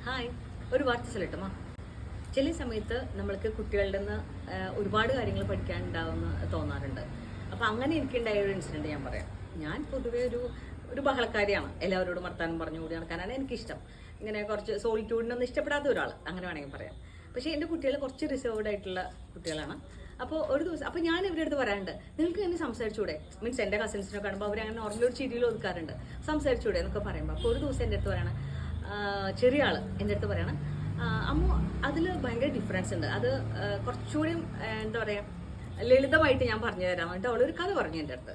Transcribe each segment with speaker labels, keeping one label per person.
Speaker 1: Hi, ഒരു വാർത്ത ചെല്ലട്ടുമാ. ചില സമയത്ത് നമ്മൾക്ക് കുട്ടികളുടെ നിന്ന് ഒരുപാട് കാര്യങ്ങൾ പഠിക്കാനുണ്ടാവുമെന്ന് തോന്നാറുണ്ട്. അപ്പം അങ്ങനെ എനിക്കുണ്ടായ ഒരു ഇൻസിഡൻറ്റ് ഞാൻ പറയാം. ഞാൻ പൊതുവേ ഒരു ബഹളക്കാരിയാണ്. എല്ലാവരോടും വർത്താനം പറഞ്ഞു കൂടി നടക്കാനാണ് എനിക്കിഷ്ടം. ഇങ്ങനെ കുറച്ച് സോളിറ്റ്യൂഡിനൊന്നും ഇഷ്ടപ്പെടാത്ത ഒരാൾ, അങ്ങനെ വേണമെങ്കിൽ പറയാം. പക്ഷേ എൻ്റെ കുട്ടികൾ കുറച്ച് റിസർവ്ഡ് ആയിട്ടുള്ള കുട്ടികളാണ്. അപ്പോൾ ഒരു ദിവസം അപ്പോൾ ഞാൻ ഇവരുടെ അടുത്ത് പറയാറുണ്ട്, നിങ്ങൾക്ക് എന്നെ സംസാരിച്ചൂടെ, മീൻസ് എൻ്റെ കസിൻസിനെ കാണുമ്പോൾ അവരങ്ങനെ നോർമൽ ഒരു ചിരിയിൽ ഒതുക്കാറുണ്ട്, സംസാരിച്ചൂടെ എന്നൊക്കെ പറയുമ്പോൾ. അപ്പോൾ ഒരു ദിവസം എൻ്റെ അടുത്ത് പറയണം, ചെറിയ ആൾ എൻ്റെ അടുത്ത് പറയണം, അമ്മ അതിൽ ഭയങ്കര ഡിഫറൻസ് ഉണ്ട്, അത് കുറച്ചുകൂടി എന്താ പറയുക ലളിതമായിട്ട് ഞാൻ പറഞ്ഞു തരാൻ വേണ്ടിയിട്ട് അവളൊരു കഥ പറഞ്ഞു എൻ്റെ അടുത്ത്.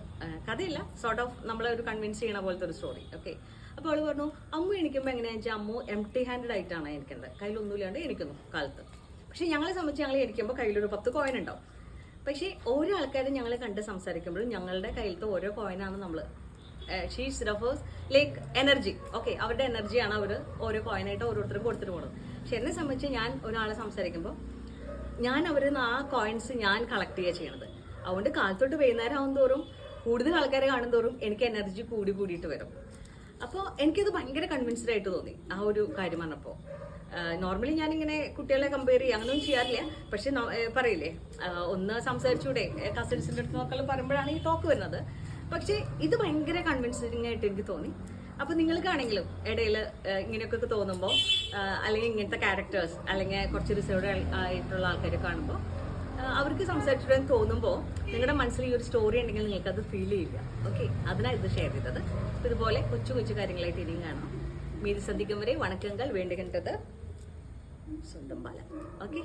Speaker 1: കഥയില്ല, സോർട്ട് ഓഫ് നമ്മളെ ഒരു കൺവിൻസ് ചെയ്യണ പോലത്തെ ഒരു സ്റ്റോറി. ഓക്കെ, അപ്പോൾ അവൾ പറഞ്ഞു, അമ്മ എണിക്കുമ്പോൾ എങ്ങനെയാണെന്ന് വെച്ചാൽ അമ്മ എംപ്റ്റി ഹാൻഡഡ് ആയിട്ടാണ് എനിക്കുന്നത്, കയ്യിലൊന്നുമില്ലാണ്ട് എണിക്കുന്നു കാലത്ത്. പക്ഷേ ഞങ്ങളെ സംബന്ധിച്ച് ഞങ്ങൾ എണിക്കുമ്പോൾ കയ്യിലൊരു 10 കോയിൻ ഉണ്ടാവും. പക്ഷേ ഓരോ ആൾക്കാരും ഞങ്ങളെ കണ്ട് സംസാരിക്കുമ്പോഴും ഞങ്ങളുടെ കയ്യിലത്തെ ഓരോ കോയിനാണ് നമ്മൾ she's refers like energy. Okay, അവരുടെ എനർജിയാണ് അവർ ഓരോ കോയിനായിട്ട് ഓരോരുത്തരും കൊടുത്തിട്ട് പോകുന്നത്. പക്ഷെ എന്നെ സംബന്ധിച്ച് ഞാൻ ഒരാളെ സംസാരിക്കുമ്പോൾ ഞാൻ അവരിൽ നിന്ന് ആ കോയിൻസ് ഞാൻ കളക്ട് ചെയ്യുക ചെയ്യണത്. അതുകൊണ്ട് കാലത്തോട്ട് വൈകുന്നേരം ആവും തോറും കൂടുതൽ ആൾക്കാരെ കാണും തോറും എനിക്ക് എനർജി കൂടിയിട്ട് വരും. അപ്പോൾ എനിക്കത് ഭയങ്കര കൺവിൻസ്ഡ് ആയിട്ട് തോന്നി ആ ഒരു കാര്യം പറഞ്ഞപ്പോൾ. നോർമലി ഞാനിങ്ങനെ കുട്ടികളെ കമ്പയർ ചെയ്യുക അങ്ങനെയൊന്നും ചെയ്യാറില്ല. പക്ഷെ പറയില്ലേ, ഒന്ന് സംസാരിച്ചൂടെ കസിൻസിൻ്റെ അടുത്ത് നോക്കാലും പറയുമ്പോഴാണ് ഈ ടോക്ക് വരുന്നത്. പക്ഷേ ഇത് ഭയങ്കര കൺവിൻസിങ് ആയിട്ട് എനിക്ക് തോന്നി. അപ്പോൾ നിങ്ങൾക്കാണെങ്കിലും ഇടയിൽ ഇങ്ങനെയൊക്കെ തോന്നുമ്പോൾ, അല്ലെങ്കിൽ ഇങ്ങനത്തെ ക്യാരക്ടേഴ്സ് അല്ലെങ്കിൽ കുറച്ച് റിസർവ്ഡ് ആയിട്ടുള്ള ആൾക്കാരെ കാണുമ്പോൾ അവർക്ക് സംസാരിച്ചിട്ട് തോന്നുമ്പോൾ നിങ്ങളുടെ മനസ്സിൽ ഈ ഒരു സ്റ്റോറി ഉണ്ടെങ്കിൽ നിങ്ങൾക്കത് ഫീൽ ചെയ്യില്ല. ഓക്കെ, അതിനാണ് ഇത് ഷെയർ ചെയ്തത്. ഇതുപോലെ കൊച്ചു കാര്യങ്ങളായിട്ട് ഇനിയും കാണാം. மீதி சந்திக்கும் வரை வணக்கங்கள் வேண்டுகின்றது சொந்தம் பாலா. ஓகே.